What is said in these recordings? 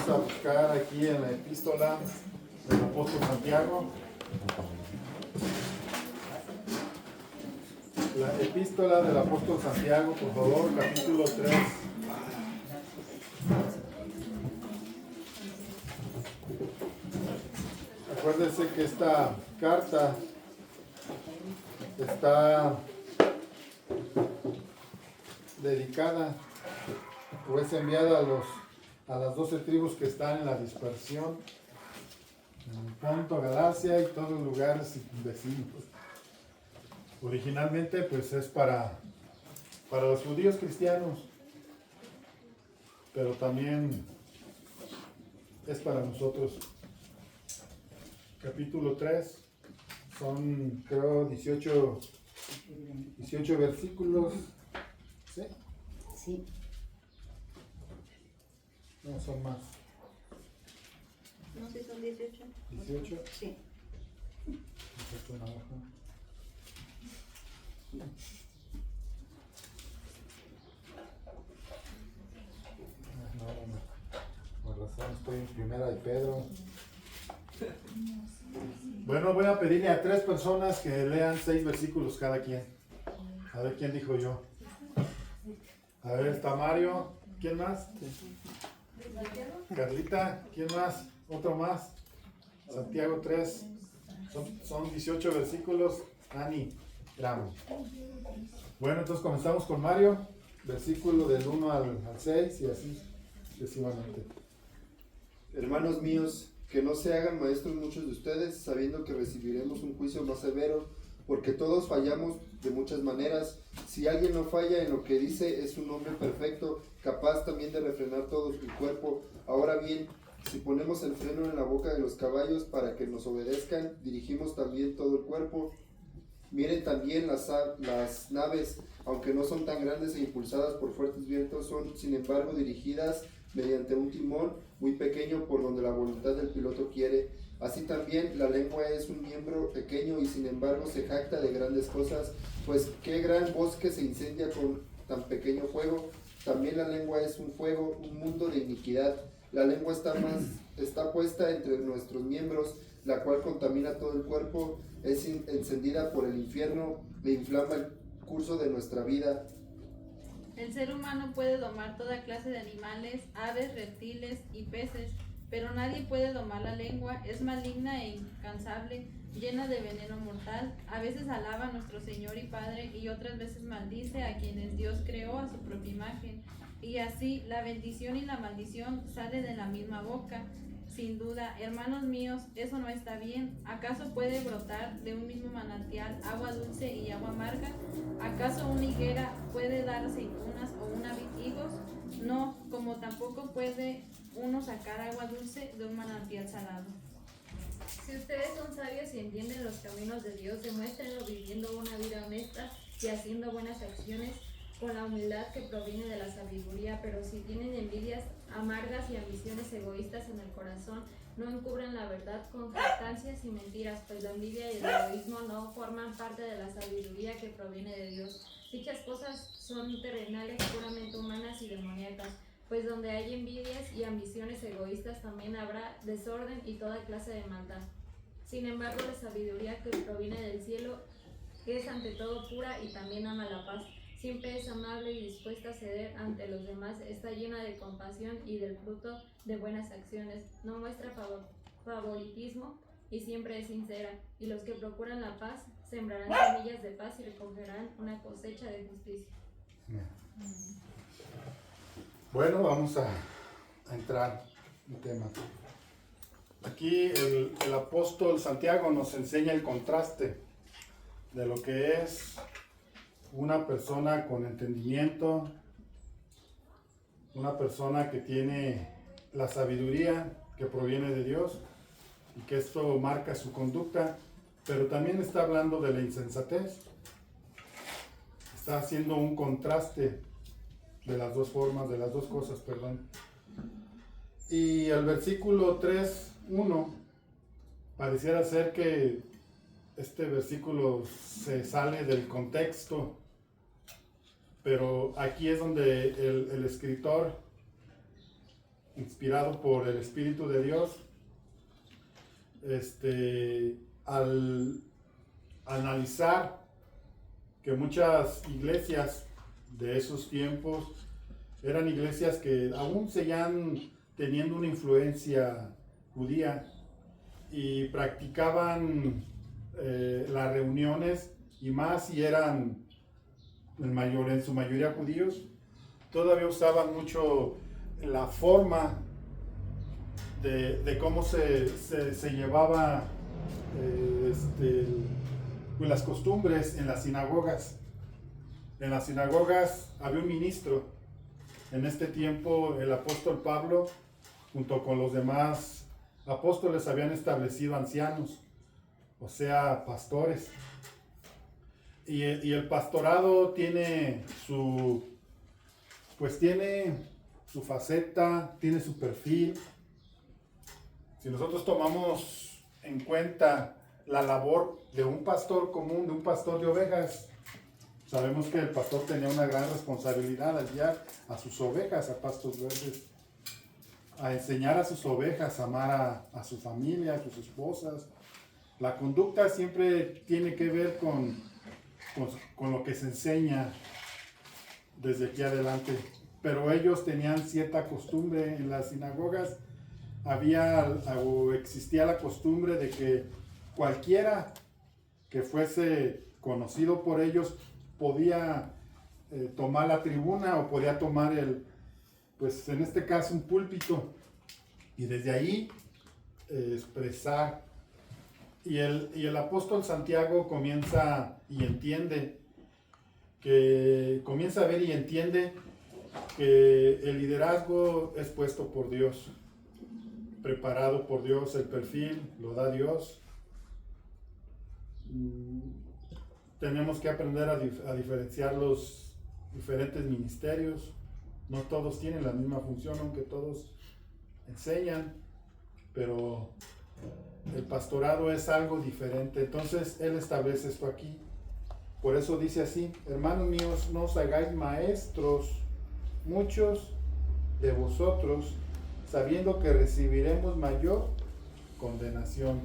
vamos a buscar aquí en la epístola del apóstol Santiago. La epístola del apóstol Santiago, por favor, capítulo 3. Acuérdense que esta carta está dedicada o es enviada a las 12 tribus que están en la dispersión, en Ponto, Galacia y todos los lugares vecinos. Originalmente pues es para los judíos cristianos, pero también es para nosotros. Capítulo 3, son creo 18 versículos. ¿Sí? Sí. No, son más. No sé, son 18. ¿18? Sí. Perfecto, una hoja. No, por razón estoy en primera de Pedro. Bueno, voy a pedirle a 3 personas que lean 6 versículos cada quien. A ver quién dijo yo. A ver, está Mario. ¿Quién más? Carlita. ¿Quién más? Otro más. Santiago 3. Son 18 versículos. Ani. Gramo. Bueno, entonces comenzamos con Mario. Versículo del 1 al 6 y así sucesivamente. Hermanos míos, que no se hagan maestros muchos de ustedes, sabiendo que recibiremos un juicio más severo, porque todos fallamos de muchas maneras. Si alguien no falla en lo que dice, es un hombre perfecto, capaz también de refrenar todo el cuerpo. Ahora bien, si ponemos el freno en la boca de los caballos para que nos obedezcan, dirigimos también todo el cuerpo. Miren también las naves, aunque no son tan grandes e impulsadas por fuertes vientos, son sin embargo dirigidas mediante un timón muy pequeño por donde la voluntad del piloto quiere. Así también la lengua es un miembro pequeño y sin embargo se jacta de grandes cosas, pues qué gran bosque se incendia con tan pequeño fuego. También la lengua es un fuego, un mundo de iniquidad. La lengua está puesta entre nuestros miembros, la cual contamina todo el cuerpo, es encendida por el infierno e inflama el curso de nuestra vida. El ser humano puede domar toda clase de animales, aves, reptiles y peces, pero nadie puede domar la lengua. Es maligna e incansable, llena de veneno mortal. A veces alaba a nuestro Señor y Padre y otras veces maldice a quienes Dios creó a su propia imagen. Y así la bendición y la maldición salen de la misma boca. Sin duda, hermanos míos, eso no está bien. ¿Acaso puede brotar de un mismo manantial agua dulce y agua amarga? ¿Acaso una higuera puede dar aceitunas o una vid higos? No, como tampoco puede uno sacar agua dulce de un manantial salado. Si ustedes son sabios y entienden los caminos de Dios, demuéstrenlo viviendo una vida honesta y haciendo buenas acciones con la humildad que proviene de la sabiduría. Pero si tienen envidias amargas y ambiciones egoístas en el corazón, no encubran la verdad con jactancias y mentiras, pues la envidia y el egoísmo no forman parte de la sabiduría que proviene de Dios. Dichas cosas son terrenales, puramente humanas y demoníacas, pues donde hay envidias y ambiciones egoístas también habrá desorden y toda clase de maldad. Sin embargo, la sabiduría que proviene del cielo es ante todo pura y también ama la paz. Siempre es amable y dispuesta a ceder ante los demás, está llena de compasión y del fruto de buenas acciones. No muestra favoritismo y siempre es sincera. Y los que procuran la paz sembrarán semillas de paz y recogerán una cosecha de justicia. Bueno, vamos a entrar en tema. Aquí el apóstol Santiago nos enseña el contraste de lo que es una persona con entendimiento, una persona que tiene la sabiduría que proviene de Dios y que esto marca su conducta, pero también está hablando de la insensatez. Está haciendo un contraste de las dos formas, de las dos cosas, perdón. Y el versículo 3:1 pareciera ser que este versículo se sale del contexto, pero aquí es donde el escritor inspirado por el Espíritu de Dios, al analizar que muchas iglesias de esos tiempos eran iglesias que aún seguían teniendo una influencia judía y practicaban las reuniones, y más si eran en su mayoría judíos, todavía usaban mucho la forma de cómo se llevaba pues las costumbres en las sinagogas. En las sinagogas había un ministro. En este tiempo el apóstol Pablo, junto con los demás apóstoles, habían establecido ancianos, o sea, pastores. Y el pastorado tiene su faceta, tiene su perfil. Si nosotros tomamos en cuenta la labor de un pastor común, de un pastor de ovejas, sabemos que el pastor tenía una gran responsabilidad al guiar a sus ovejas a pastos verdes, a enseñar a sus ovejas a amar a su familia, a sus esposas. La conducta siempre tiene que ver con lo que se enseña desde aquí adelante. Pero ellos tenían cierta costumbre en las sinagogas. Existía la costumbre de que cualquiera que fuese conocido por ellos podía tomar la tribuna o podía tomar pues en este caso un púlpito, y desde ahí expresar. Y el apóstol Santiago comienza a ver y entiende que el liderazgo es puesto por Dios, preparado por Dios, el perfil lo da Dios. Tenemos que aprender a diferenciar los diferentes ministerios. No todos tienen la misma función, aunque todos enseñan, pero el pastorado es algo diferente. Entonces él establece esto aquí. Por eso dice así: hermanos míos, no os hagáis maestros muchos de vosotros, sabiendo que recibiremos mayor condenación.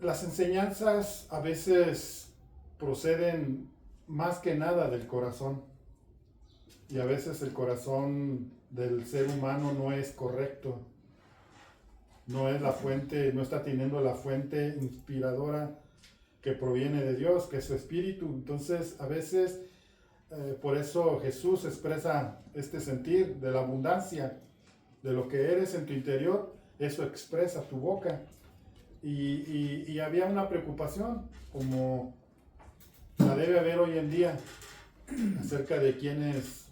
Las enseñanzas a veces proceden más que nada del corazón, y a veces el corazón del ser humano no es correcto, no es la fuente, no está teniendo la fuente inspiradora que proviene de Dios, que es su espíritu. Entonces a veces por eso Jesús expresa este sentir de la abundancia de lo que eres en tu interior, eso expresa tu boca. Y había una preocupación, como la debe haber hoy en día, acerca de quienes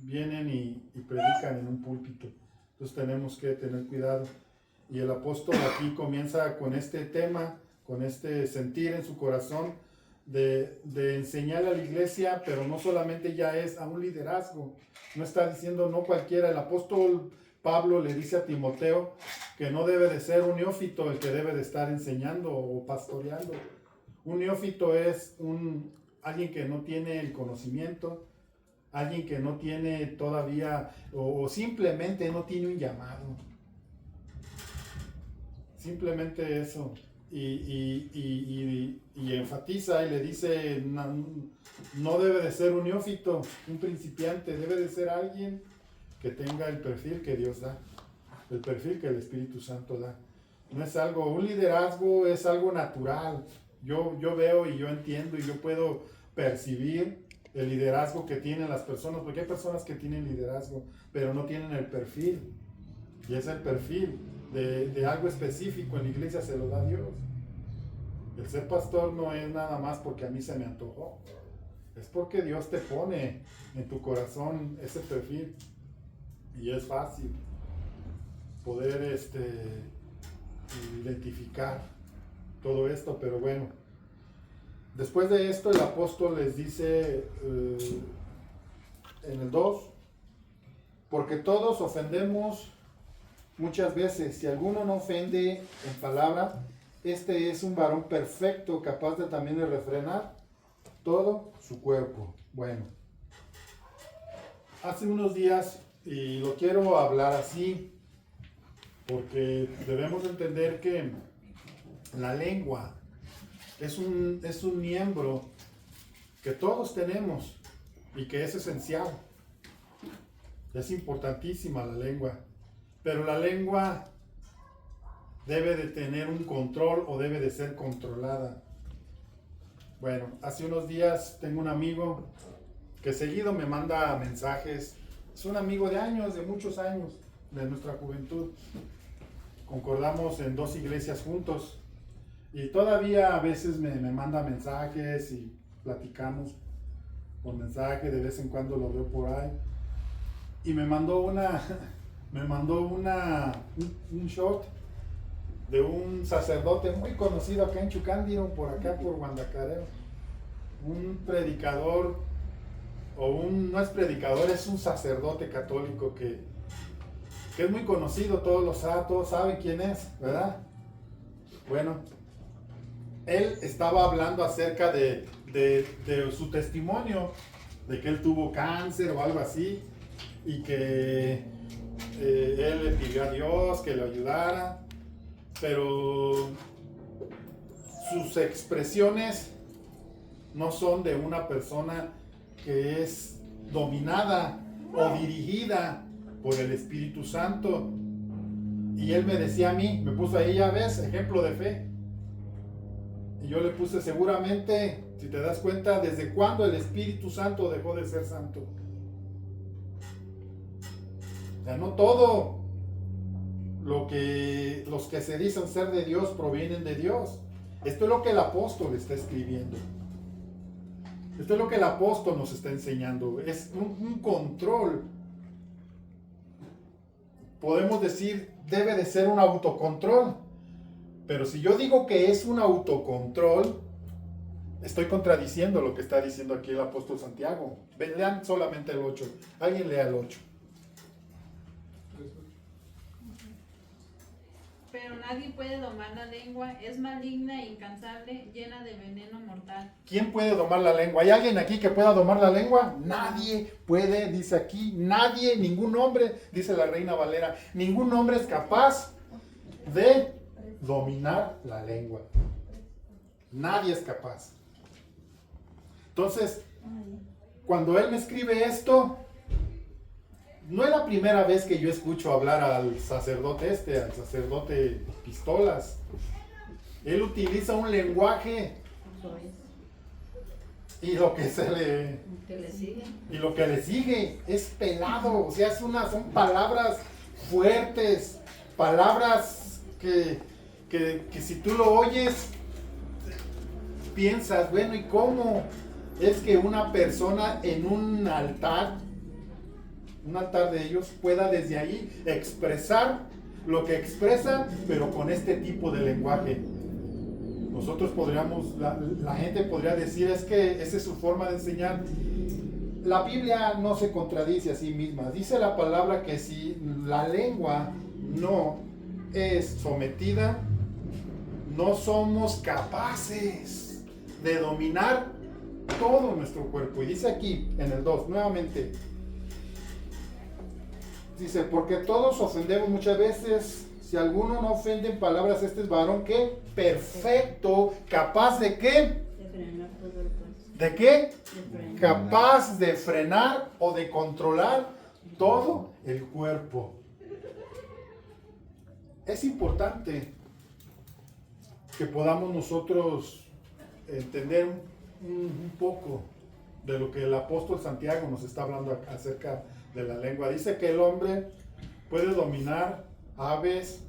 vienen y predican en un púlpito. Entonces tenemos que tener cuidado. Y el apóstol aquí comienza con este tema, con este sentir en su corazón de enseñar a la iglesia, pero no solamente ya es a un liderazgo. No está diciendo no cualquiera. El apóstol Pablo le dice a Timoteo que no debe de ser un neófito el que debe de estar enseñando o pastoreando. Un neófito es alguien que no tiene el conocimiento, alguien que no tiene todavía, o simplemente no tiene un llamado. Simplemente eso. Y enfatiza y le dice, no debe de ser un neófito, un principiante, debe de ser alguien que tenga el perfil que Dios da, el perfil que el Espíritu Santo da. No es algo, un liderazgo es algo natural. Yo veo y yo entiendo y yo puedo percibir el liderazgo que tienen las personas, porque hay personas que tienen liderazgo, pero no tienen el perfil. Y es el perfil de algo específico en la iglesia, se lo da Dios. El ser pastor no es nada más porque a mí se me antojó, es porque Dios te pone en tu corazón ese perfil. Y es fácil poder identificar todo esto, pero bueno. Después de esto el apóstol les dice en el 2, porque todos ofendemos muchas veces. Si alguno no ofende en palabra, este es un varón perfecto, capaz de también de refrenar todo su cuerpo. Bueno, hace unos días Y lo quiero hablar así, porque debemos entender que la lengua es un miembro que todos tenemos y que es esencial. Es importantísima la lengua, pero la lengua debe de tener un control o debe de ser controlada. Bueno, hace unos días tengo un amigo que seguido me manda mensajes. Es un amigo de años, de muchos años, de nuestra juventud. Concordamos en 2 iglesias juntos y todavía a veces me manda mensajes y platicamos por mensaje, de vez en cuando lo veo por ahí. Y me mandó un short de un sacerdote muy conocido acá en Chucándiro, por acá por Guandacareo. Un predicador, no es predicador, es un sacerdote católico que es muy conocido, todos saben quién es, ¿verdad? Bueno, él estaba hablando acerca de su testimonio, de que él tuvo cáncer o algo así, y que él le pidió a Dios que lo ayudara, pero sus expresiones no son de una persona que es dominada o dirigida por el Espíritu Santo. Y él me decía a mí, me puso ahí, ya ves, ejemplo de fe. Y yo le puse, seguramente, si te das cuenta, ¿desde cuándo el Espíritu Santo dejó de ser santo? O sea, no todo los que se dicen ser de Dios provienen de Dios. Esto es lo que el apóstol está escribiendo. Esto es lo que el apóstol nos está enseñando. Es un control. Podemos decir, debe de ser un autocontrol. Pero si yo digo que es un autocontrol, estoy contradiciendo lo que está diciendo aquí el apóstol Santiago. Lean solamente el 8. Alguien lea el 8. Pero nadie puede domar la lengua, es maligna e incansable, llena de veneno mortal. ¿Quién puede domar la lengua? ¿Hay alguien aquí que pueda domar la lengua? Nadie puede, dice aquí. Nadie, ningún hombre, dice la Reina Valera. Ningún hombre es capaz de dominar la lengua. Nadie es capaz. Entonces, cuando él me escribe esto, no es la primera vez que yo escucho hablar al sacerdote Pistolas. Él utiliza un lenguaje y lo que le sigue es pelado, o sea, son palabras fuertes, palabras que si tú lo oyes piensas, bueno, ¿y cómo es que una persona en un altar de ellos pueda desde ahí expresar lo que expresa, pero con este tipo de lenguaje? Nosotros podríamos, la gente podría decir, es que esa es su forma de enseñar. La Biblia no se contradice a sí misma. Dice la palabra que si la lengua no es sometida, no somos capaces de dominar todo nuestro cuerpo. Y dice aquí en el 2, nuevamente, dice, porque todos ofendemos muchas veces. Si alguno no ofende en palabras, este es varón que perfecto, capaz de qué? ¿De qué? Capaz de frenar o de controlar todo el cuerpo. Es importante que podamos nosotros entender un poco de lo que el apóstol Santiago nos está hablando acerca de la lengua. Dice que el hombre puede dominar aves,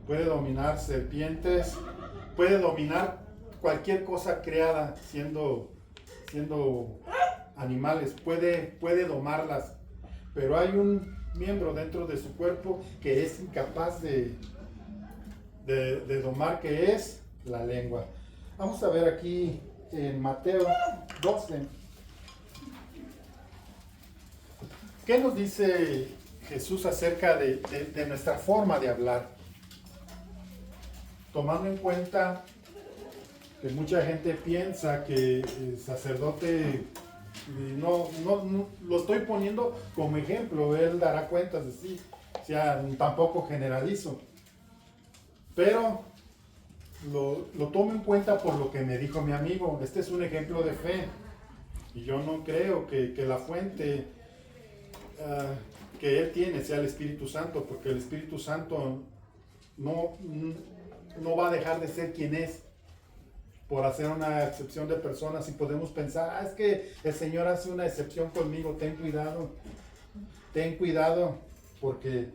puede dominar serpientes, puede dominar cualquier cosa creada siendo animales, puede domarlas, pero hay un miembro dentro de su cuerpo que es incapaz de domar, que es la lengua. Vamos a ver aquí en Mateo 12. ¿Qué nos dice Jesús acerca de nuestra forma de hablar? Tomando en cuenta que mucha gente piensa que el sacerdote Y no lo estoy poniendo como ejemplo, él dará cuentas de sí, o sea, tampoco generalizo. Pero lo tomo en cuenta por lo que me dijo mi amigo. Este es un ejemplo de fe. Y yo no creo que la fuente que él tiene sea el Espíritu Santo, porque el Espíritu Santo no va a dejar de ser quien es por hacer una excepción de personas. Y podemos pensar, es que el Señor hace una excepción conmigo. Ten cuidado, porque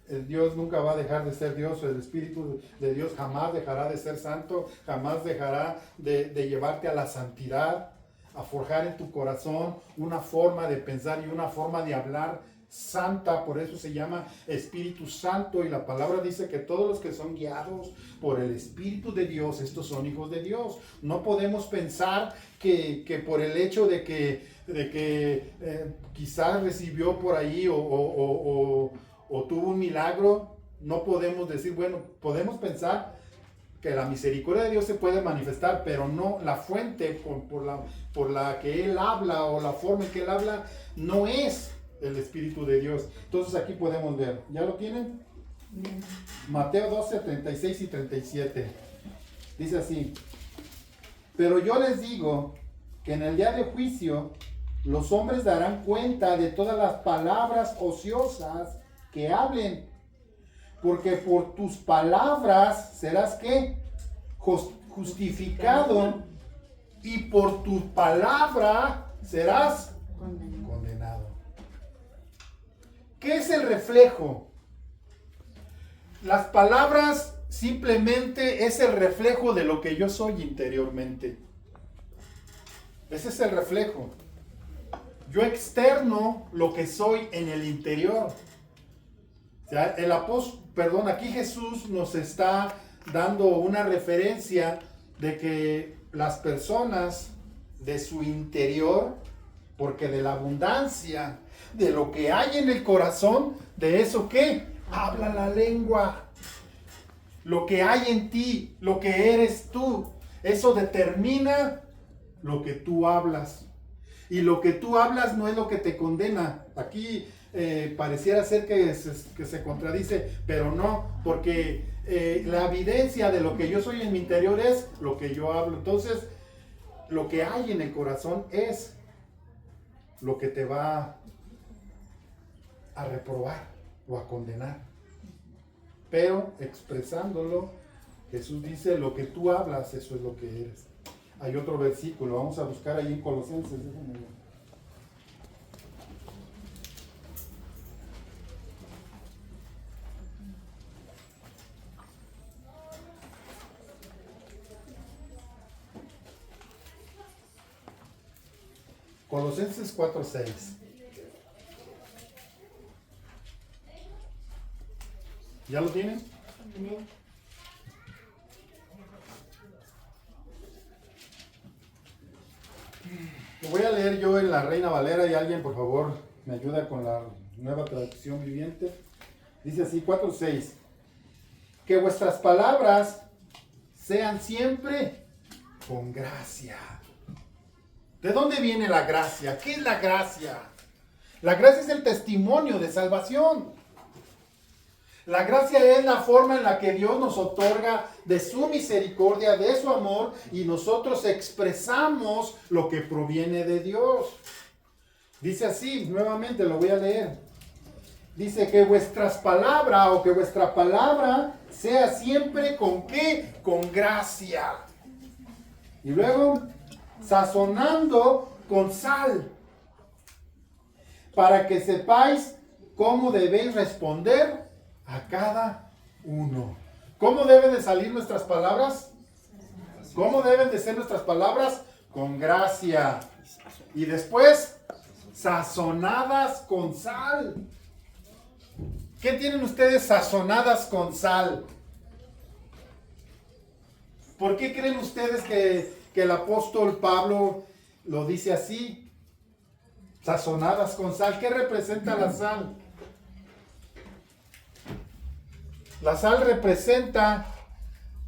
el Dios nunca va a dejar de ser Dios. El Espíritu de Dios jamás dejará de ser santo, jamás dejará de llevarte a la santidad, a forjar en tu corazón una forma de pensar y una forma de hablar santa. Por eso se llama Espíritu Santo, y la palabra dice que todos los que son guiados por el Espíritu de Dios, estos son hijos de Dios. No podemos pensar que por el hecho de que quizás recibió por ahí o tuvo un milagro, no podemos decir, bueno, podemos pensar que la misericordia de Dios se puede manifestar, pero no la fuente por la que Él habla, o la forma en que Él habla, no es el Espíritu de Dios. Entonces aquí podemos ver, ¿ya lo tienen? Mateo 12, 36 y 37. Dice así: pero yo les digo que en el día de juicio los hombres darán cuenta de todas las palabras ociosas que hablen, porque por tus palabras serás ¿qué? Justificado, y por tu palabra serás condenado. ¿Qué es el reflejo? Las palabras simplemente es el reflejo de lo que yo soy interiormente. Ese es el reflejo. Yo externo lo que soy en el interior. O sea, aquí Jesús nos está dando una referencia de que las personas de su interior, porque de la abundancia de lo que hay en el corazón, de eso ¿qué? Habla la lengua. Lo que hay en ti, lo que eres tú, eso determina lo que tú hablas. Y lo que tú hablas no es lo que te condena. Aquí pareciera ser que se contradice, pero no, porque la evidencia de lo que yo soy en mi interior es lo que yo hablo. Entonces, lo que hay en el corazón es lo que te va a reprobar o a condenar. Pero expresándolo, Jesús dice, lo que tú hablas, eso es lo que eres. Hay otro versículo, vamos a buscar ahí en Colosenses, déjenme ver. Colosenses 4:6. ¿Ya lo tienen? Lo voy a leer yo en la Reina Valera, y alguien por favor me ayuda con la Nueva Traducción Viviente. Dice así, 4:6. Que vuestras palabras sean siempre con gracia. ¿De dónde viene la gracia? ¿Qué es la gracia? La gracia es el testimonio de salvación. La gracia es la forma en la que Dios nos otorga de su misericordia, de su amor, y nosotros expresamos lo que proviene de Dios. Dice así, nuevamente lo voy a leer. Dice que vuestras palabras, o que vuestra palabra sea siempre ¿con qué? Con gracia. Y luego, sazonando con sal, para que sepáis cómo debéis responder a cada uno. ¿Cómo deben de salir nuestras palabras? ¿Cómo deben de ser nuestras palabras? Con gracia. Y después, sazonadas con sal. ¿Qué tienen ustedes sazonadas con sal? ¿Por qué creen ustedes que el apóstol Pablo lo dice así? Sazonadas con sal. ¿Qué representa la sal? La sal representa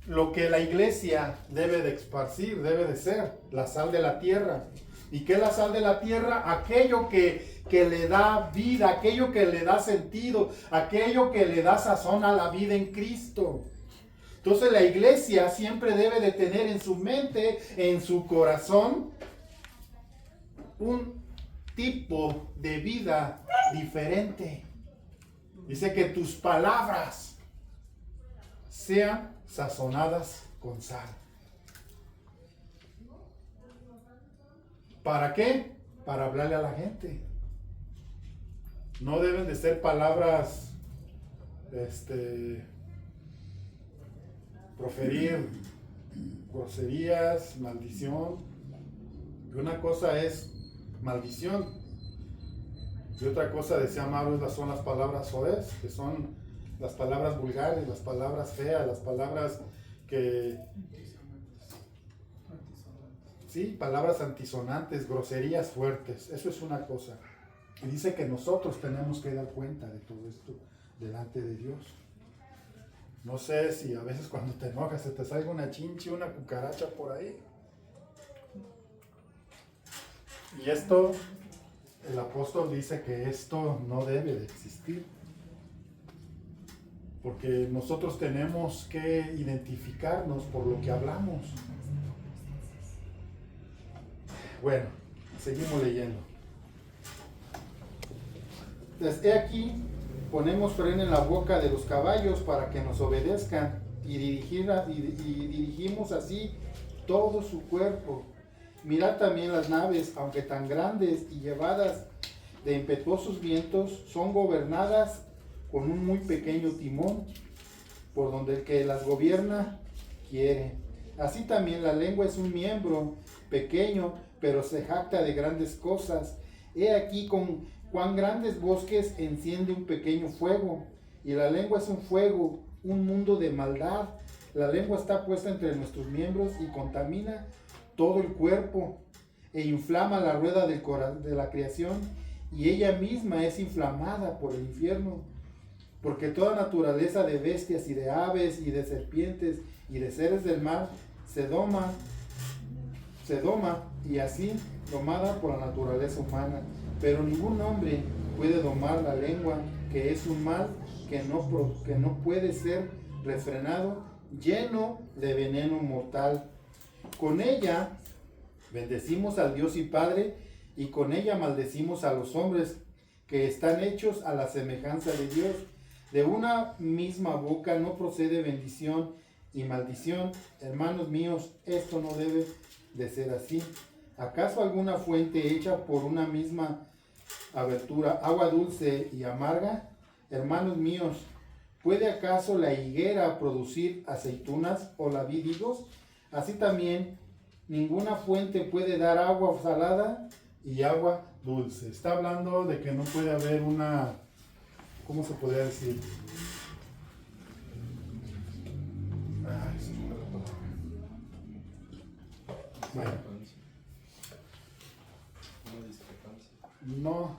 lo que la iglesia debe de esparcir, debe de ser, la sal de la tierra. ¿Y qué es la sal de la tierra? Aquello que le da vida, aquello que le da sentido, aquello que le da sazón a la vida en Cristo. Entonces la iglesia siempre debe de tener en su mente, en su corazón, un tipo de vida diferente. Dice que tus palabras sean sazonadas con sal. ¿Para qué? Para hablarle a la gente. No deben de ser palabras, proferir groserías, maldición. Y una cosa es maldición. Y otra cosa, decía Mauro, son las palabras soez, que son las palabras vulgares, las palabras feas, las palabras que... Sí, palabras antisonantes, groserías fuertes. Eso es una cosa. Y dice que nosotros tenemos que dar cuenta de todo esto delante de Dios. No sé si a veces cuando te enojas se te salga una chinche, una cucaracha por ahí. Y esto, el apóstol dice que esto no debe de existir. Porque nosotros tenemos que identificarnos por lo que hablamos. Bueno, seguimos leyendo. Desde aquí ponemos freno en la boca de los caballos para que nos obedezcan y dirigimos así todo su cuerpo. Mirad también las naves, aunque tan grandes y llevadas de impetuosos vientos, son gobernadas con un muy pequeño timón, por donde el que las gobierna quiere. Así también la lengua es un miembro pequeño, pero se jacta de grandes cosas. He aquí con cuán grandes bosques enciende un pequeño fuego, y la lengua es un fuego, un mundo de maldad. La lengua está puesta entre nuestros miembros y contamina todo el cuerpo, e inflama la rueda de la creación, y ella misma es inflamada por el infierno. Porque toda naturaleza de bestias y de aves y de serpientes y de seres del mar se doma y así domada por la naturaleza humana. Pero ningún hombre puede domar la lengua, que es un mal que no puede ser refrenado, lleno de veneno mortal. Con ella bendecimos al Dios y Padre, y con ella maldecimos a los hombres que están hechos a la semejanza de Dios. De una misma boca no procede bendición y maldición. Hermanos míos, esto no debe de ser así. ¿Acaso alguna fuente hecha por una misma abertura, agua dulce y amarga? Hermanos míos, ¿puede acaso la higuera producir aceitunas o la vid higos? Así también ninguna fuente puede dar agua salada y agua dulce. Está hablando de que no puede haber una, ¿cómo se podría decir? Bueno, no,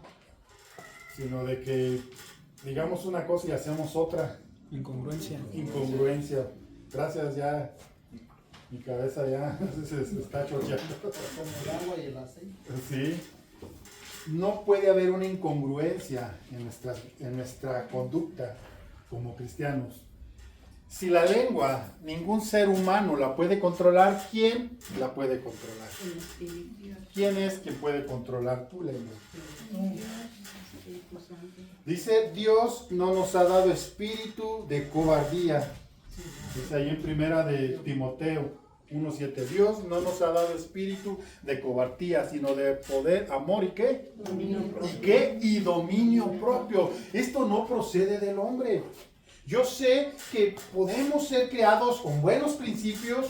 sino de que digamos una cosa y hacemos otra. Incongruencia. Gracias, ya mi cabeza ya se está chocheando. Como el agua y el aceite. Sí. No puede haber una incongruencia en nuestra conducta como cristianos. Si la lengua, ningún ser humano la puede controlar, ¿quién la puede controlar? El Espíritu Dios. ¿Quién es quien puede controlar tu lengua? Espíritu Santo. Dice, Dios no nos ha dado espíritu de cobardía. Dice ahí en primera de Timoteo 1:7. Dios no nos ha dado espíritu de cobardía, sino de poder, amor y ¿qué? Y dominio propio. Esto no procede del hombre. Yo sé que podemos ser creados con buenos principios,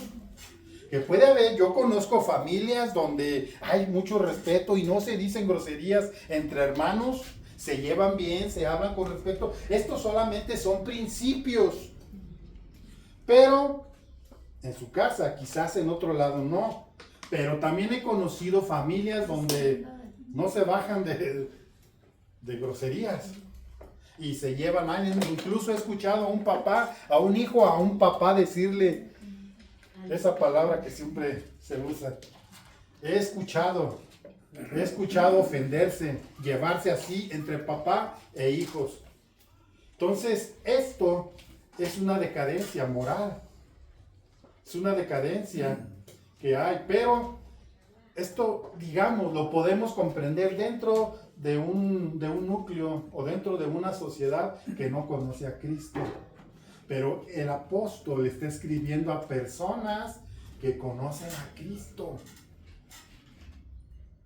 que puede haber, yo conozco familias donde hay mucho respeto y no se dicen groserías entre hermanos, se llevan bien, se hablan con respeto. Estos solamente son principios. Pero en su casa, quizás en otro lado no. Pero también he conocido familias donde no se bajan de groserías y se llevan mal. Incluso he escuchado a un hijo, a un papá decirle esa palabra que siempre se usa. He escuchado He escuchado ofenderse, llevarse así entre papá e hijos. Entonces, esto es una decadencia moral. Es una decadencia que hay, pero esto, digamos, lo podemos comprender dentro de un núcleo o dentro de una sociedad que no conoce a Cristo. Pero el apóstol está escribiendo a personas que conocen a Cristo.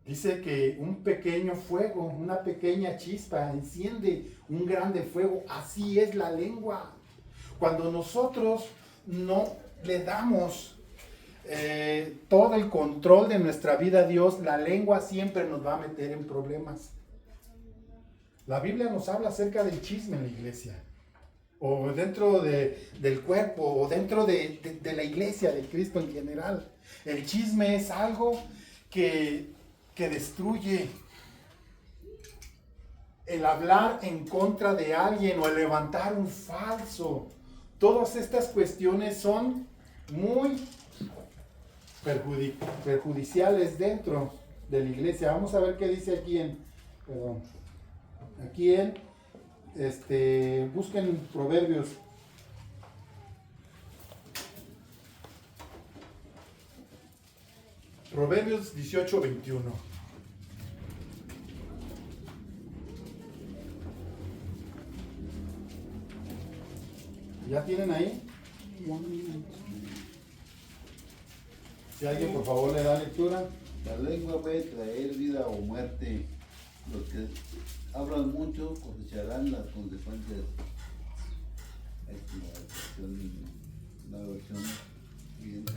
Dice que un pequeño fuego, una pequeña chispa enciende un grande fuego. Así es la lengua. Cuando nosotros no le damos todo el control de nuestra vida a Dios, la lengua siempre nos va a meter en problemas. La Biblia nos habla acerca del chisme en la iglesia, o dentro del cuerpo, o dentro de la iglesia, de Cristo en general. El chisme es algo que destruye. El hablar en contra de alguien o el levantar un falso. Todas estas cuestiones son muy perjudiciales dentro de la iglesia. Vamos a ver qué dice busquen Proverbios. Proverbios 18:21. ¿Ya tienen ahí? Si alguien por favor le da lectura. La lengua puede traer vida o muerte. Los que hablan mucho cosecharán las consecuencias. La versión siguiente.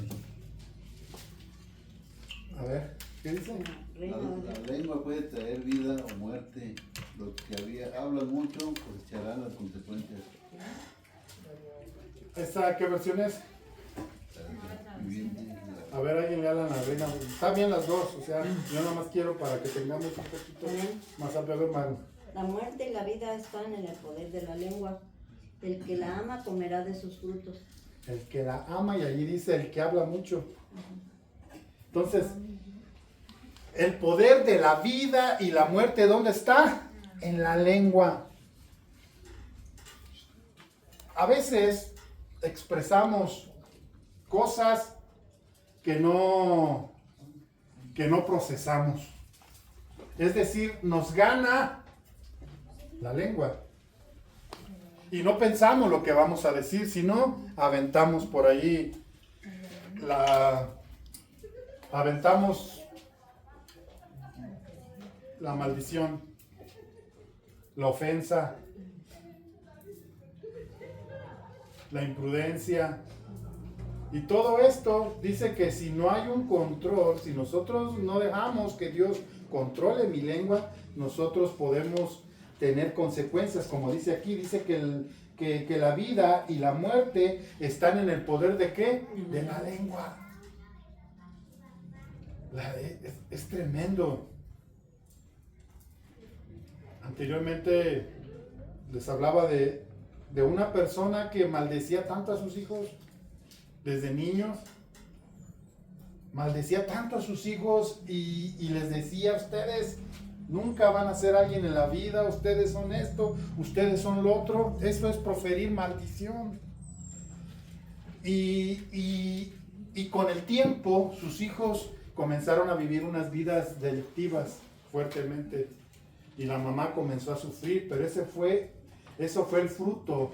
A ver, ¿qué dice? La lengua puede traer vida o muerte. Los que hablan mucho cosecharán las consecuencias. ¿Esta qué versión es? A ver, alguien le habla a la reina. Está bien las dos, o sea, yo nada más quiero para que tengamos un poquito más amplio. A ver, Manu. La muerte y la vida están en el poder de la lengua. El que la ama comerá de sus frutos. El que la ama, y allí dice el que habla mucho. Entonces, el poder de la vida y la muerte, ¿dónde está? En la lengua. A veces expresamos cosas que no procesamos. Es decir, nos gana la lengua. Y no pensamos lo que vamos a decir, sino aventamos por ahí aventamos la maldición, la ofensa, la imprudencia. Y todo esto dice que si no hay un control, si nosotros no dejamos que Dios controle mi lengua, nosotros podemos tener consecuencias. Como dice aquí, dice que la vida y la muerte están en el poder ¿de qué? De la lengua. Es tremendo. Anteriormente les hablaba de una persona que maldecía tanto a sus hijos desde niños. Maldecía tanto a sus hijos y les decía: ustedes nunca van a ser alguien en la vida, ustedes son esto, ustedes son lo otro. Eso es proferir maldición. Y con el tiempo sus hijos comenzaron a vivir unas vidas delictivas fuertemente. Y la mamá comenzó a sufrir, pero eso fue el fruto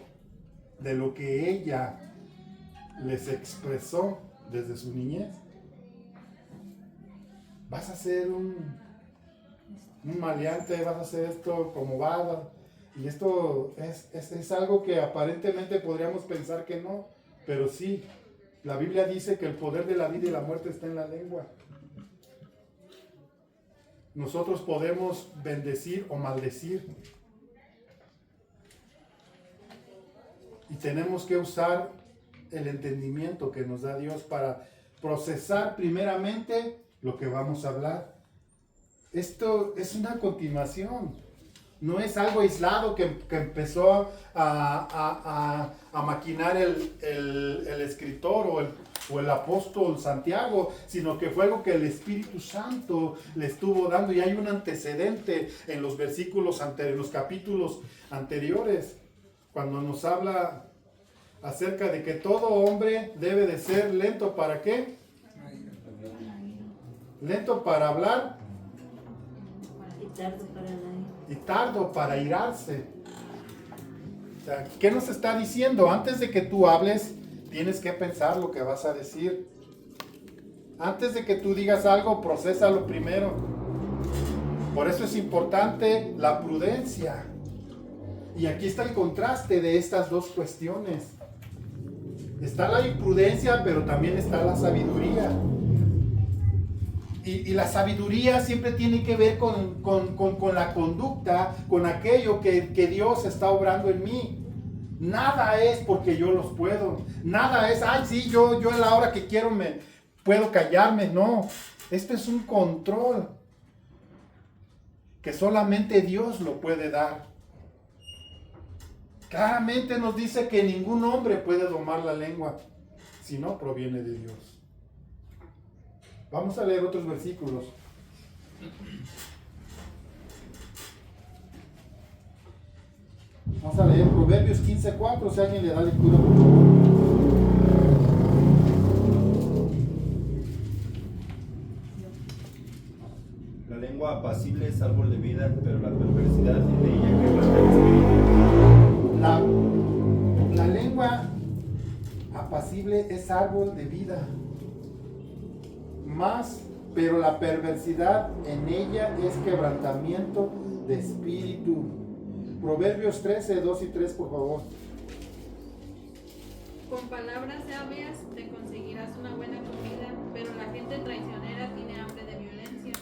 de lo que ella les expresó desde su niñez. Vas a ser un maleante, vas a hacer esto como va. Y esto es algo que aparentemente podríamos pensar que no, pero sí. La Biblia dice que el poder de la vida y la muerte está en la lengua. Nosotros podemos bendecir o maldecir. Y tenemos que usar el entendimiento que nos da Dios para procesar primeramente lo que vamos a hablar. Esto es una continuación. No es algo aislado que empezó a maquinar el escritor o el apóstol Santiago, sino que fue algo que el Espíritu Santo le estuvo dando, y hay un antecedente en los versículos anteriores, los capítulos anteriores, cuando nos habla acerca de que todo hombre debe de ser lento. ¿Para qué? Lento para hablar y tardo para irarse. O sea, ¿qué nos está diciendo? Antes de que tú hables, tienes que pensar lo que vas a decir. Antes de que tú digas algo, procésalo primero. Por eso es importante la prudencia. Y aquí está el contraste de estas dos cuestiones. Está la imprudencia, pero también está la sabiduría. Y la sabiduría siempre tiene que ver con la conducta, con aquello que Dios está obrando en mí. Nada es porque yo los puedo. Nada es, ay, sí, yo a la hora que quiero me puedo callarme. No, esto es un control que solamente Dios lo puede dar. Claramente nos dice que ningún hombre puede domar la lengua si no proviene de Dios. Vamos a leer otros versículos. Vamos a leer Proverbios 15:4, si alguien le da lectura, por favor. La lengua apacible es árbol de vida, pero la perversidad de ella quebranta el espíritu. La lengua apacible es árbol de vida, pero la perversidad en ella es quebrantamiento de espíritu. Proverbios 13, 2 y 3, por favor. Con palabras sabias te conseguirás una buena comida, pero la gente traicionera tiene hambre de violencia.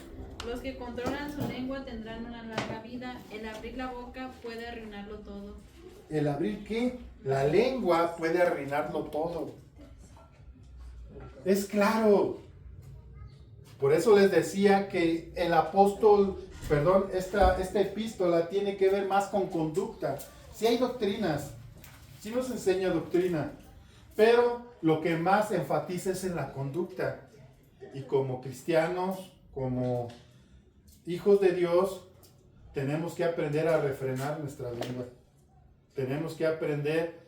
Los que controlan su lengua tendrán una larga vida. El abrir la boca puede arruinarlo todo. ¿El abrir qué? La lengua puede arruinarlo todo. Es claro. Por eso les decía que el apóstol, esta epístola tiene que ver más con conducta. Sí hay doctrinas, sí nos enseña doctrina, pero lo que más enfatiza es en la conducta. Y como cristianos, como hijos de Dios, tenemos que aprender a refrenar nuestra lengua. Tenemos que aprender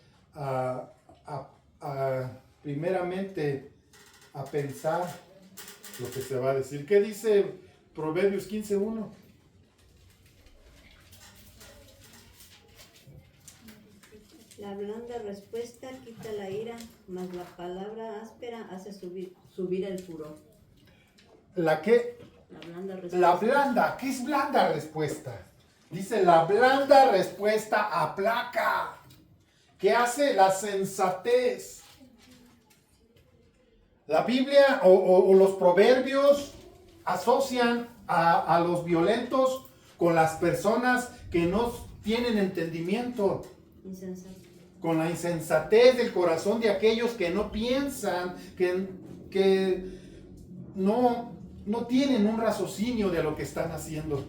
primeramente a pensar lo que se va a decir. ¿Qué dice Proverbios 15:1? La blanda respuesta quita la ira, mas la palabra áspera hace subir el furor. ¿La qué? La blanda respuesta. La blanda. ¿Qué es blanda respuesta? Dice, la blanda respuesta aplaca. ¿Qué hace? La sensatez. La Biblia o los proverbios asocian a los violentos con las personas que no tienen entendimiento. Insensato. Con la insensatez del corazón de aquellos que no piensan, que no tienen un raciocinio de lo que están haciendo.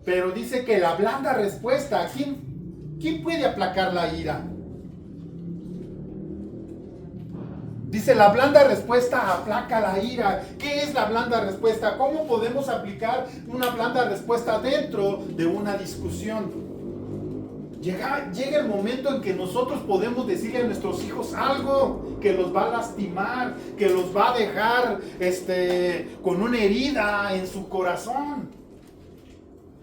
Pero dice que la blanda respuesta, ¿quién puede aplacar la ira? Dice, la blanda respuesta aplaca la ira. ¿Qué es la blanda respuesta? ¿Cómo podemos aplicar una blanda respuesta dentro de una discusión? Llega el momento en que nosotros podemos decirle a nuestros hijos algo que los va a lastimar, que los va a dejar con una herida en su corazón.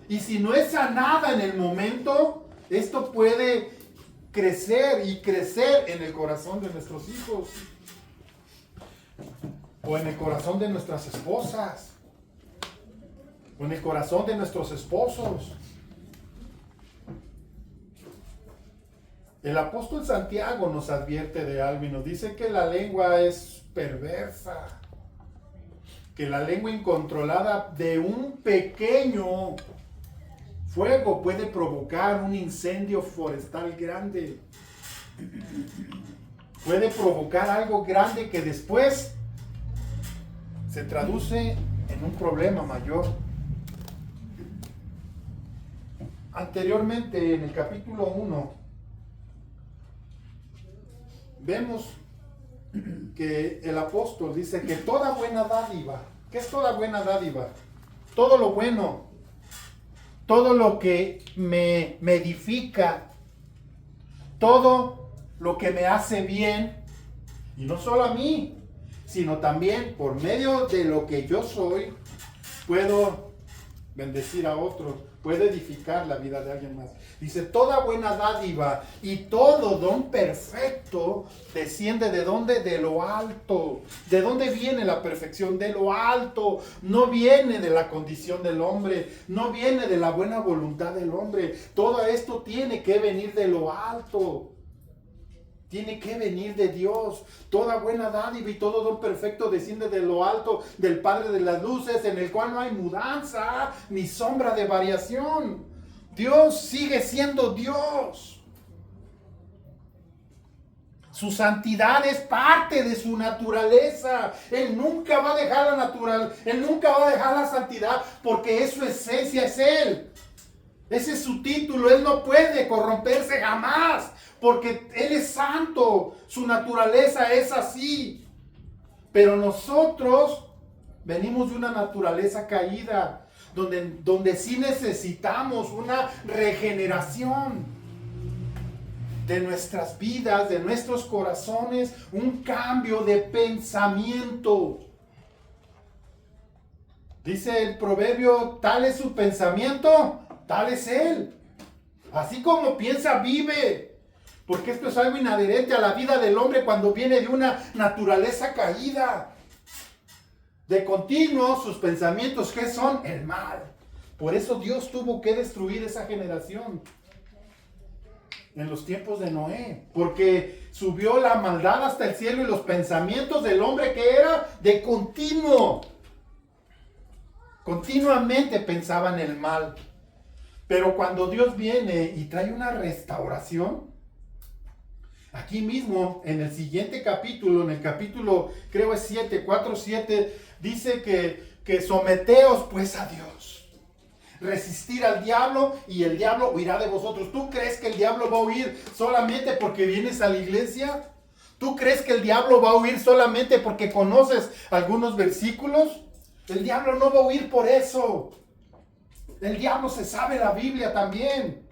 Y si no es sanada en el momento, esto puede crecer y crecer en el corazón de nuestros hijos. O en el corazón de nuestras esposas. O en el corazón de nuestros esposos. El apóstol Santiago nos advierte de algo y nos dice que la lengua es perversa. Que la lengua incontrolada de un pequeño fuego puede provocar un incendio forestal grande. Puede provocar algo grande que después se traduce en un problema mayor. Anteriormente, en el capítulo 1, vemos que el apóstol dice que toda buena dádiva, ¿qué es toda buena dádiva? Todo lo bueno, todo lo que me edifica, todo lo que me hace bien, y no solo a mí, sino también por medio de lo que yo soy, puedo bendecir a otros, puedo edificar la vida de alguien más. Dice, toda buena dádiva y todo don perfecto desciende ¿de dónde? De lo alto. ¿De dónde viene la perfección? De lo alto. No viene de la condición del hombre, no viene de la buena voluntad del hombre. Todo esto tiene que venir de lo alto. Tiene que venir de Dios. Toda buena dádiva y todo don perfecto desciende de lo alto, del Padre de las luces, en el cual no hay mudanza ni sombra de variación. Dios sigue siendo Dios. Su santidad es parte de su naturaleza. Él nunca va a dejar Él nunca va a dejar la santidad, porque su esencia es Él. Ese es su título. Él no puede corromperse jamás, porque Él es santo, su naturaleza es así. Pero nosotros venimos de una naturaleza caída, donde sí necesitamos una regeneración de nuestras vidas, de nuestros corazones, un cambio de pensamiento. Dice el proverbio, tal es su pensamiento, tal es Él. Así como piensa, vive. Porque esto es algo inherente a la vida del hombre cuando viene de una naturaleza caída. De continuo, sus pensamientos, ¿qué son? El mal. Por eso Dios tuvo que destruir esa generación en los tiempos de Noé. Porque subió la maldad hasta el cielo y los pensamientos del hombre, que era de continuo. Continuamente pensaban el mal. Pero cuando Dios viene y trae una restauración, aquí mismo, en el siguiente capítulo, en el capítulo, creo es 7, 4, 7, dice que someteos pues a Dios. Resistir al diablo y el diablo huirá de vosotros. ¿Tú crees que el diablo va a huir solamente porque vienes a la iglesia? ¿Tú crees que el diablo va a huir solamente porque conoces algunos versículos? El diablo no va a huir por eso. El diablo se sabe la Biblia también.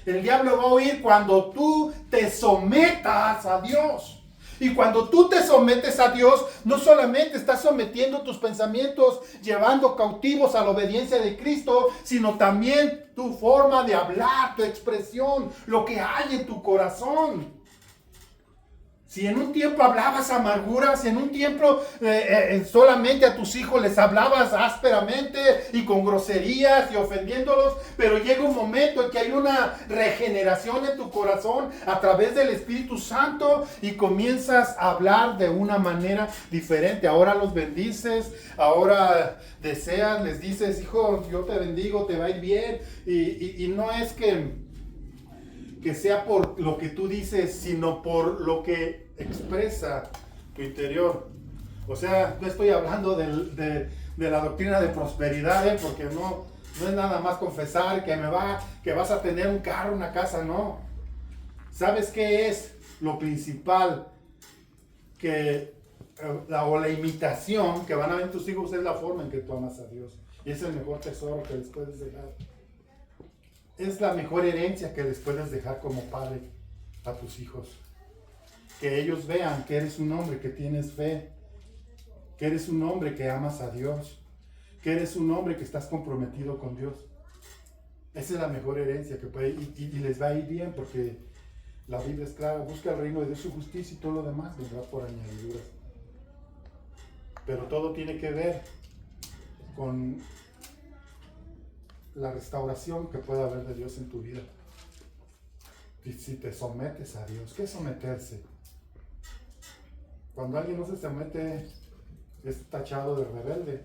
El diablo va a huir cuando tú te sometas a Dios. Y cuando tú te sometes a Dios, no solamente estás sometiendo tus pensamientos, llevando cautivos a la obediencia de Cristo, sino también tu forma de hablar, tu expresión, lo que hay en tu corazón. Si en un tiempo hablabas amargura, si en un tiempo solamente a tus hijos les hablabas ásperamente y con groserías y ofendiéndolos, pero llega un momento en que hay una regeneración en tu corazón a través del Espíritu Santo y comienzas a hablar de una manera diferente. Ahora los bendices, ahora deseas, les dices, hijo, yo te bendigo, te va a ir bien. Y no es que sea por lo que tú dices, sino por lo que expresa tu interior. O sea, no estoy hablando de la doctrina de prosperidad, porque no es nada más confesar que vas a tener un carro, una casa, no. ¿Sabes qué es lo principal? O la imitación que van a ver tus hijos es la forma en que tú amas a Dios. Y es el mejor tesoro que les puedes dejar. Es la mejor herencia que les puedes dejar como padre a tus hijos. Que ellos vean que eres un hombre que tienes fe, que eres un hombre que amas a Dios, que eres un hombre que estás comprometido con Dios. Esa es la mejor herencia que puede, y les va a ir bien, porque la Biblia es clara: busca el reino de Dios, su justicia, y todo lo demás vendrá por añadiduras. Pero todo tiene que ver con la restauración que pueda haber de Dios en tu vida. Y si te sometes a Dios, ¿qué es someterse? Cuando alguien no se somete, es tachado de rebelde.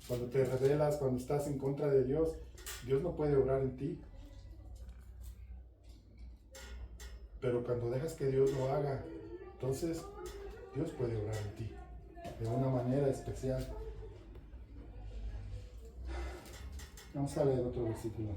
Cuando te rebelas, cuando estás en contra de Dios, Dios no puede obrar en ti. Pero cuando dejas que Dios lo haga, entonces Dios puede obrar en ti de una manera especial. Vamos a leer otro versículo.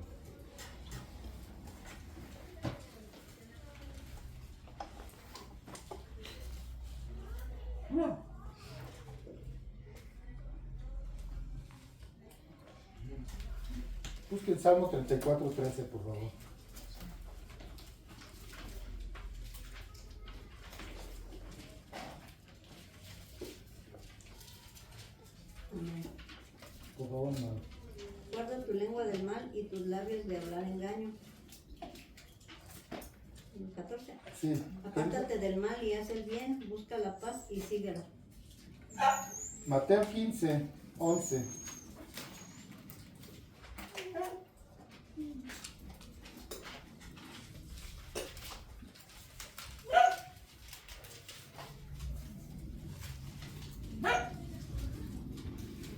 Salmo 34:13, por favor. Amén. Por favor, hermano. Guarda tu lengua del mal y tus labios de hablar engaño. 14. Sí. Apártate del mal y haz el bien, busca la paz y síguela. Mateo 15:11.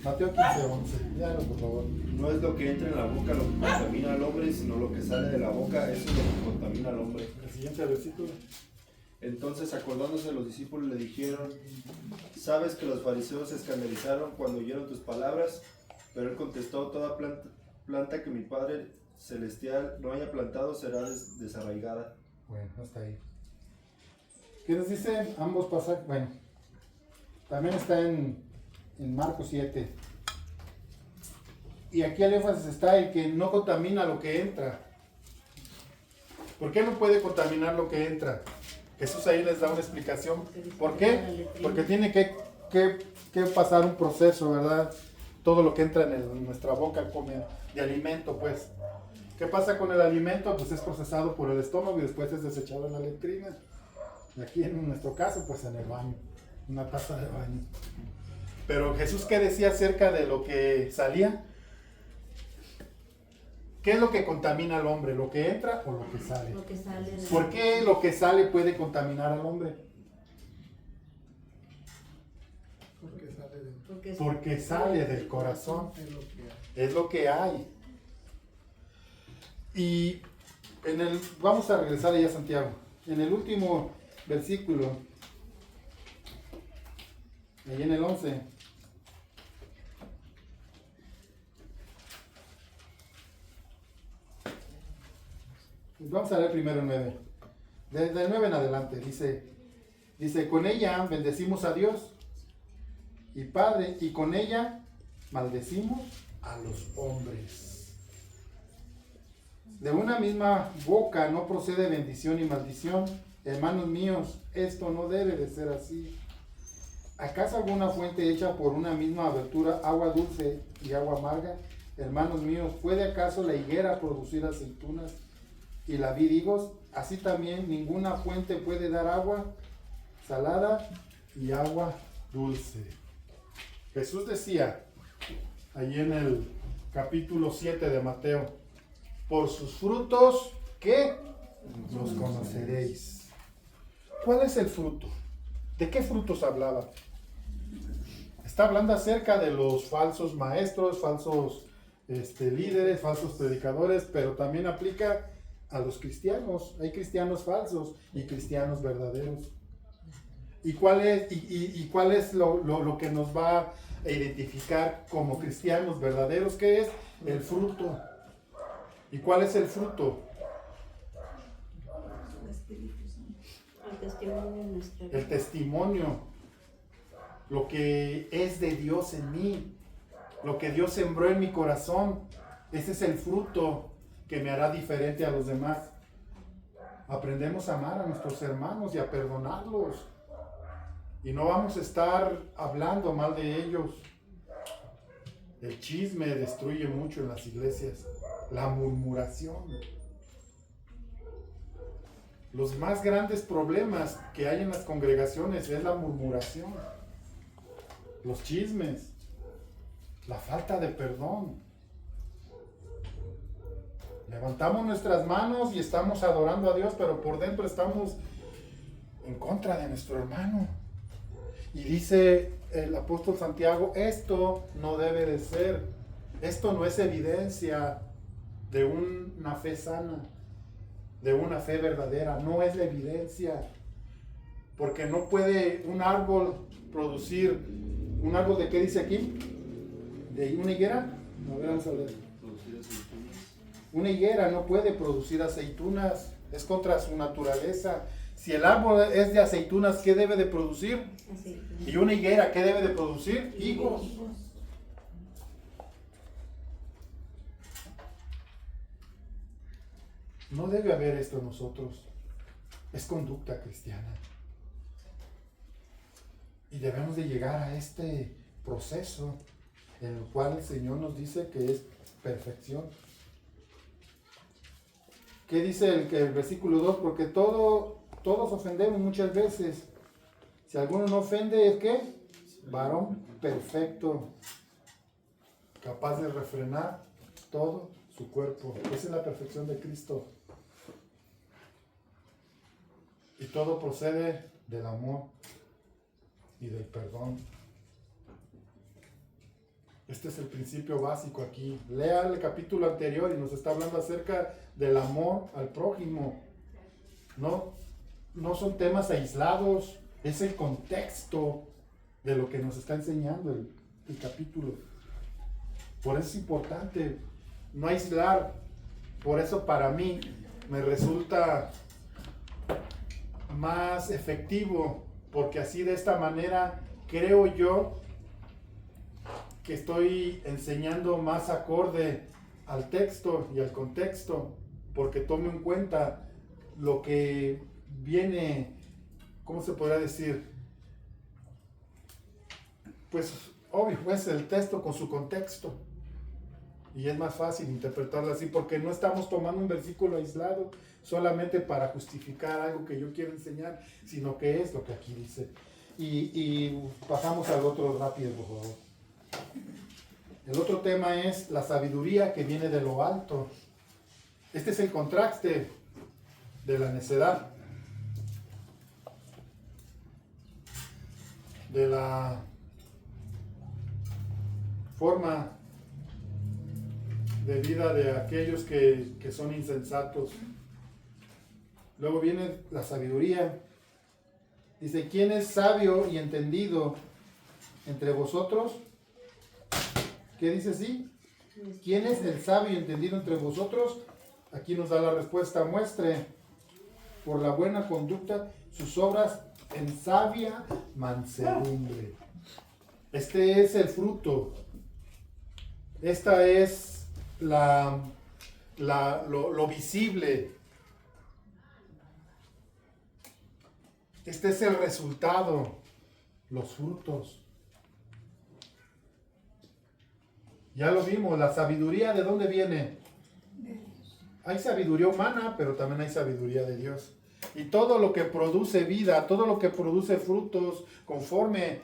Mateo 15:11. Ya, por favor. No es lo que entra en la boca lo que contamina al hombre, sino lo que sale de la boca, eso es lo que contamina al hombre. El siguiente versículo. Entonces, acordándose, los discípulos le dijeron: ¿sabes que los fariseos se escandalizaron cuando oyeron tus palabras? Pero él contestó: toda planta que mi Padre Celestial no haya plantado será desarraigada. Bueno, hasta ahí. ¿Qué nos dicen ambos pasajes? Bueno, también está en Marcos 7. Y aquí el énfasis está en que no contamina lo que entra. ¿Por qué no puede contaminar lo que entra? Jesús ahí les da una explicación. ¿Por qué? Porque tiene que pasar un proceso, ¿verdad? Todo lo que entra en nuestra boca de alimento, pues. ¿Qué pasa con el alimento? Pues es procesado por el estómago y después es desechado en la letrina. Y aquí en nuestro caso, pues en el baño. Una taza de baño. Pero Jesús, ¿qué decía acerca de lo que salía? ¿Qué es lo que contamina al hombre? ¿Lo que entra o lo que sale? Lo que sale de ¿Por qué lo que sale puede contaminar al hombre? Porque sale del corazón. Es lo que hay. Y vamos a regresar allá a Santiago. En el último versículo, ahí en el 11. Vamos a leer primero el 9. Desde el 9 en adelante, dice, con ella bendecimos a Dios y Padre, y con ella maldecimos a los hombres. De una misma boca no procede bendición y maldición. Hermanos míos, esto no debe de ser así. ¿Acaso alguna fuente hecha por una misma abertura, agua dulce y agua amarga? Hermanos míos, ¿puede acaso la higuera producir aceitunas y la vid higos? Así también ninguna fuente puede dar agua salada y agua dulce. Jesús decía, allí en el capítulo 7 de Mateo, por sus frutos, ¿qué? Los conoceréis. ¿Cuál es el fruto? ¿De qué frutos hablaba? Está hablando acerca de los falsos maestros, falsos líderes, falsos predicadores, pero también aplica a los cristianos. Hay cristianos falsos y cristianos verdaderos. ¿Y cuál es lo que nos va a identificar como cristianos verdaderos? ¿Qué es? El fruto. ¿Y cuál es el fruto? el testimonio en nuestra vida. El testimonio, lo que es de Dios en mí, lo que Dios sembró en mi corazón. Ese es el fruto que me hará diferente a los demás. Aprendemos a amar a nuestros hermanos y a perdonarlos. Y no vamos a estar hablando mal de ellos. El chisme destruye mucho en las iglesias. La murmuración. Los más grandes problemas que hay en las congregaciones es la murmuración, los chismes, la falta de perdón. Levantamos nuestras manos y estamos adorando a Dios, pero por dentro estamos en contra de nuestro hermano. Y dice el apóstol Santiago, esto no debe de ser, esto no es evidencia de una fe sana, de una fe verdadera, no es la evidencia, porque no puede un árbol producir, ¿un árbol de qué dice aquí? ¿De una higuera? A ver, vamos a ver. Una higuera no puede producir aceitunas, es contra su naturaleza. Si el árbol es de aceitunas, ¿qué debe de producir? Aceitunas. Y una higuera, ¿qué debe de producir? Higos. No debe haber esto en nosotros. Es conducta cristiana. Y debemos de llegar a este proceso en el cual el Señor nos dice que es perfección. ¿Qué dice el versículo 2? Porque todos ofendemos muchas veces. Si alguno no ofende, ¿es qué? Varón perfecto, capaz de refrenar todo su cuerpo. Esa es la perfección de Cristo. Y todo procede del amor y del perdón. Este es el principio básico aquí. Lea el capítulo anterior y nos está hablando acerca del amor al prójimo. No son temas aislados, es el contexto de lo que nos está enseñando el capítulo. Por eso es importante no aislar. Por eso para mí me resulta más efectivo, porque así de esta manera creo yo que estoy enseñando más acorde al texto y al contexto, porque tomo en cuenta lo que viene, ¿cómo se podría decir? Pues obvio, pues el texto con su contexto. Y es más fácil interpretarlo así, porque no estamos tomando un versículo aislado solamente para justificar algo que yo quiero enseñar, sino que es lo que aquí dice. Y pasamos al otro rápido, por favor. El otro tema es la sabiduría que viene de lo alto. Este es el contraste de la necedad, de la forma de vida de aquellos que son insensatos. Luego viene la sabiduría. Dice, ¿quién es sabio y entendido entre vosotros? ¿Qué dice así? ¿Quién es el sabio y entendido entre vosotros? Aquí nos da la respuesta. Muestre por la buena conducta sus obras en sabia mansedumbre. Este es el fruto. Esta es lo visible. Este es el resultado, los frutos. Ya lo vimos, la sabiduría, ¿de dónde viene? Hay sabiduría humana, pero también hay sabiduría de Dios. Y todo lo que produce vida, todo lo que produce frutos conforme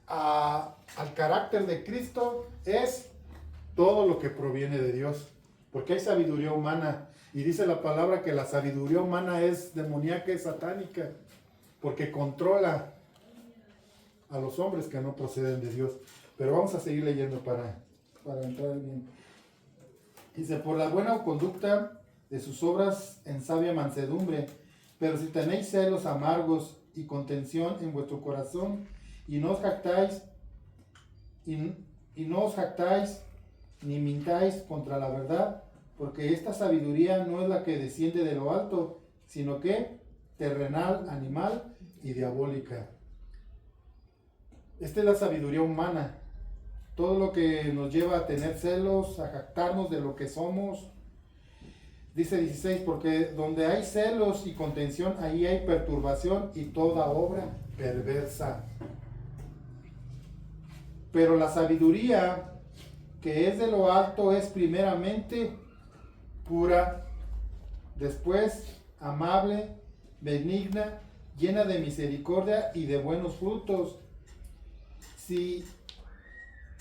al carácter de Cristo, es todo lo que proviene de Dios. Porque hay sabiduría humana. Y dice la palabra que la sabiduría humana es demoníaca, es satánica. Porque controla a los hombres que no proceden de Dios. Pero vamos a seguir leyendo para entrar bien. Dice, por la buena conducta de sus obras en sabia mansedumbre, pero si tenéis celos amargos y contención en vuestro corazón, y no os jactáis, ni mintáis contra la verdad, porque esta sabiduría no es la que desciende de lo alto, sino que terrenal, animal y diabólica. Esta es la sabiduría humana. Todo lo que nos lleva a tener celos, a jactarnos de lo que somos. Dice 16, porque donde hay celos y contención, ahí hay perturbación y toda obra perversa. Pero la sabiduría que es de lo alto es primeramente pura, después amable, benigna, llena de misericordia y de buenos frutos, sin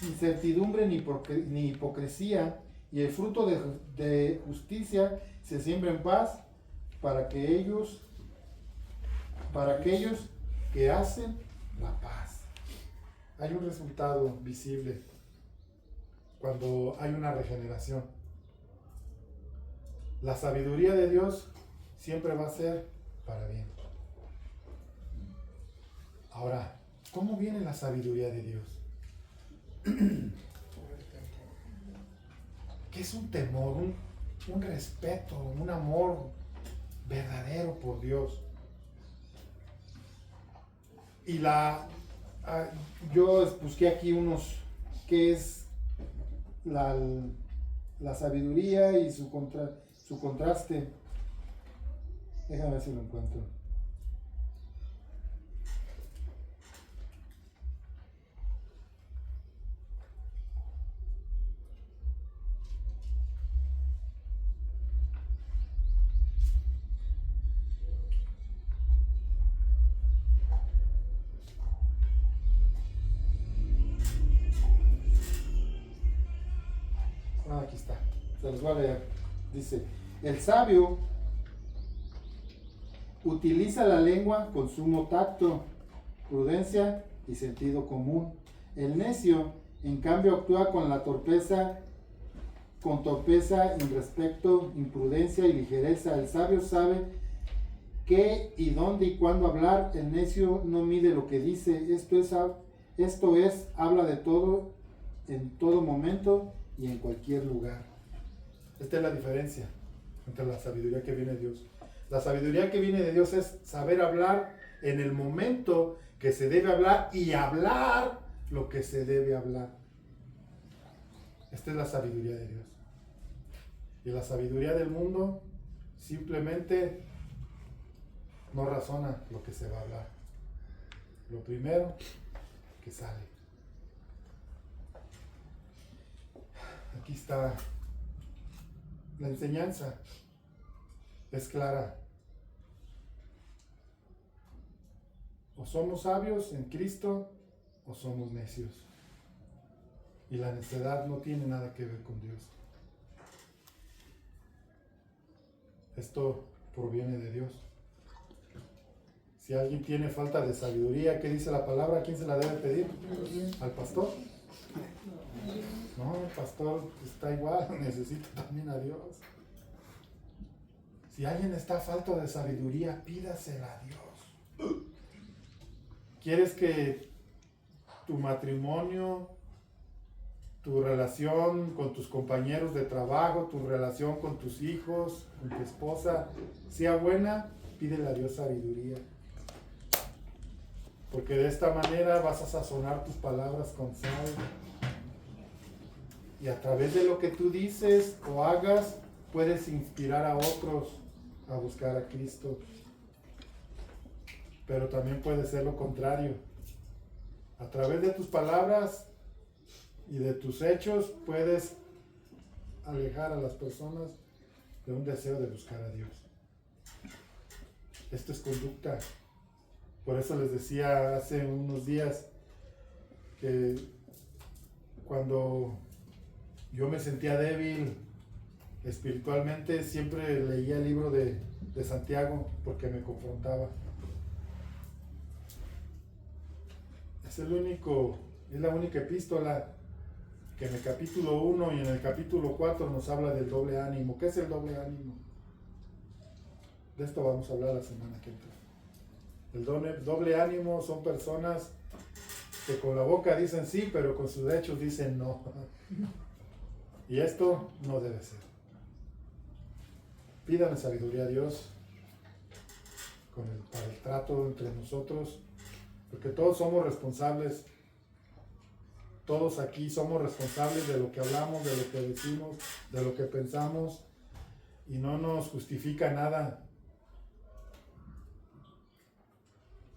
incertidumbre ni hipocresía, y el fruto de justicia se siembra en paz para aquellos que hacen la paz. Hay un resultado visible cuando hay una regeneración. La sabiduría de Dios siempre va a ser para bien. Ahora, ¿cómo viene la sabiduría de Dios? Que es un temor, un respeto, un amor verdadero por Dios. Y yo busqué aquí qué es la sabiduría y su contraste. Déjame ver si lo encuentro. Aquí está. Se los voy a leer. Dice, el sabio utiliza la lengua con sumo tacto, prudencia y sentido común. El necio, en cambio, actúa con torpeza, irrespeto, imprudencia y ligereza. El sabio sabe qué y dónde y cuándo hablar. El necio no mide lo que dice. Esto es, habla de todo, en todo momento y en cualquier lugar. Esta es la diferencia entre la sabiduría que viene de Dios. La sabiduría que viene de Dios es saber hablar en el momento que se debe hablar y hablar lo que se debe hablar. Esta es la sabiduría de Dios. Y la sabiduría del mundo simplemente no razona lo que se va a hablar. Lo primero que sale. Aquí está. La enseñanza es clara. O somos sabios en Cristo o somos necios. Y la necedad no tiene nada que ver con Dios. Esto proviene de Dios. Si alguien tiene falta de sabiduría, ¿qué dice la palabra? ¿A quién se la debe pedir? ¿Al pastor? No, el pastor está igual, necesita también a Dios. Si alguien está falto de sabiduría, pídasela a Dios. ¿Quieres que tu matrimonio, tu relación con tus compañeros de trabajo, tu relación con tus hijos, con tu esposa, sea buena? Pídele a Dios sabiduría. Porque de esta manera vas a sazonar tus palabras con sal. Y a través de lo que tú dices o hagas, puedes inspirar a otros a buscar a Cristo. Pero también puede ser lo contrario. A través de tus palabras y de tus hechos, puedes alejar a las personas de un deseo de buscar a Dios. Esto es conducta. Por eso les decía hace unos días que cuando yo me sentía débil espiritualmente, siempre leía el libro de Santiago porque me confrontaba. Es la única epístola que en el capítulo 1 y en el capítulo 4 nos habla del doble ánimo. ¿Qué es el doble ánimo? De esto vamos a hablar la semana que entra. El doble ánimo son personas que con la boca dicen sí, pero con sus hechos dicen no. Y esto no debe ser. Pídame sabiduría a Dios para el trato entre nosotros, porque todos somos responsables. Todos aquí somos responsables de lo que hablamos, de lo que decimos, de lo que pensamos, y no nos justifica nada.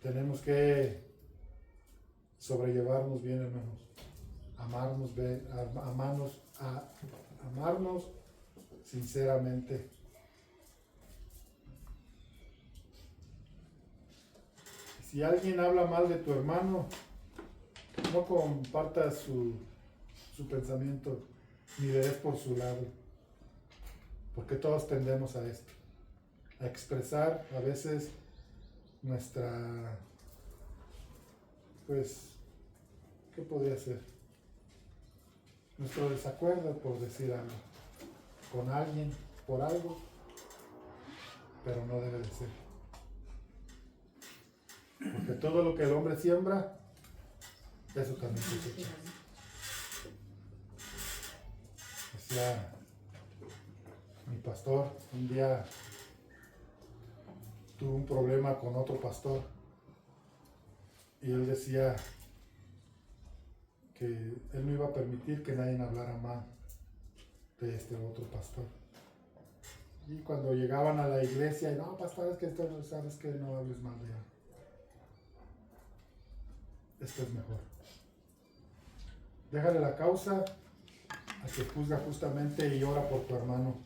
Tenemos que sobrellevarnos bien, hermanos. Amarnos sinceramente. Si alguien habla mal de tu hermano, no compartas su pensamiento, ni le des por su lado, porque todos tendemos a esto, a expresar a veces nuestra, ¿qué podría ser? Nuestro desacuerdo, por decir algo, con alguien, por algo, pero no debe de ser. Porque todo lo que el hombre siembra, eso también cosecha. Decía mi pastor, un día tuvo un problema con otro pastor y él decía que él no iba a permitir que nadie hablara mal de este otro pastor. Y cuando llegaban a la iglesia, y no, pastor, es que esto, sabes que no hables mal de él. Esto es mejor. Déjale la causa a que juzga justamente y ora por tu hermano.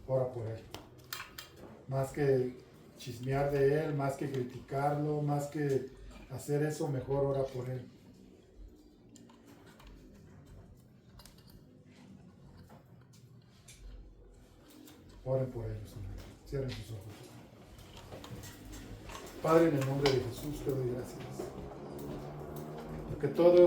Ora por él. Más que chismear de él, más que criticarlo, más que hacer eso, mejor ora por él. Oren por ellos, Señor. Cierren sus ojos. Padre, en el nombre de Jesús te doy gracias. Porque todos